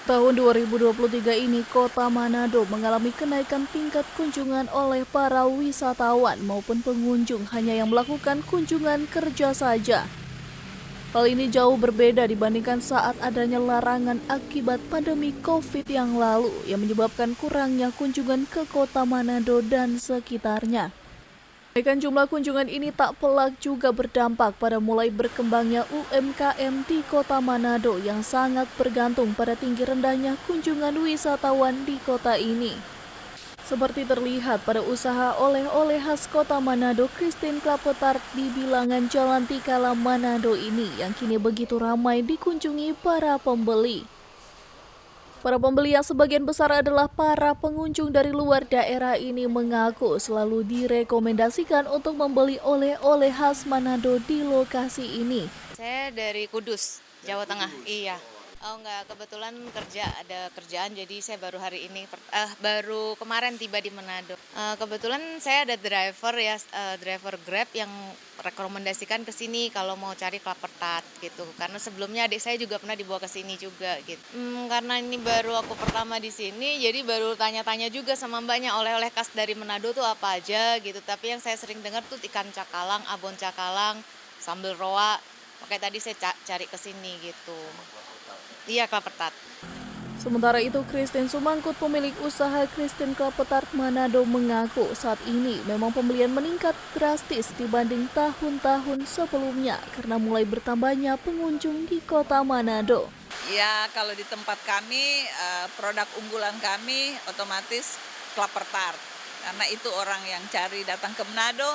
Tahun 2023 ini, Kota Manado mengalami kenaikan tingkat kunjungan oleh para wisatawan maupun pengunjung hanya yang melakukan kunjungan kerja saja. Hal ini jauh berbeda dibandingkan saat adanya larangan akibat pandemi COVID yang lalu yang menyebabkan kurangnya kunjungan ke Kota Manado dan sekitarnya. Kenaikan jumlah kunjungan ini tak pelak juga berdampak pada mulai berkembangnya UMKM di Kota Manado yang sangat bergantung pada tinggi rendahnya kunjungan wisatawan di kota ini. Seperti terlihat pada usaha oleh-oleh khas Kota Manado Christine Klapetart di bilangan Jalan Tikala Manado ini yang kini begitu ramai dikunjungi para pembeli. Para pembeli yang sebagian besar adalah para pengunjung dari luar daerah ini mengaku selalu direkomendasikan untuk membeli oleh-oleh khas Manado di lokasi ini. Saya dari Kudus, Jawa Tengah. Iya. Oh enggak, kebetulan ada kerjaan, jadi saya baru hari ini, baru kemarin tiba di Manado. Kebetulan saya ada driver Grab yang rekomendasikan ke sini kalau mau cari Klappertaart gitu. Karena sebelumnya adik saya juga pernah dibawa ke sini juga gitu. Karena ini baru aku pertama di sini, jadi baru tanya-tanya juga sama mbaknya oleh-oleh khas dari Manado tuh apa aja gitu. Tapi yang saya sering dengar tuh ikan cakalang, abon cakalang, sambal roa. Makanya tadi saya cari ke sini gitu. Iya, Klappertaart. Sementara itu, Christine Sumangkut, pemilik usaha Christine Klappertaart Manado mengaku saat ini memang pembelian meningkat drastis dibanding tahun-tahun sebelumnya karena mulai bertambahnya pengunjung di Kota Manado. Ya, kalau di tempat kami, produk unggulan kami otomatis Klappertaart. Karena itu orang yang cari datang ke Manado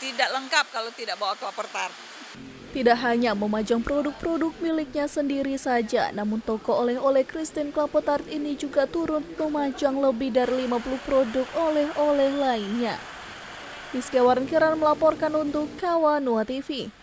tidak lengkap kalau tidak bawa Klappertaart. Tidak hanya memajang produk-produk miliknya sendiri saja, namun toko oleh-oleh Christine Klappertaart ini juga turut memajang lebih dari 50 produk oleh-oleh lainnya. Rizky Warnkiran melaporkan untuk Kawanua TV.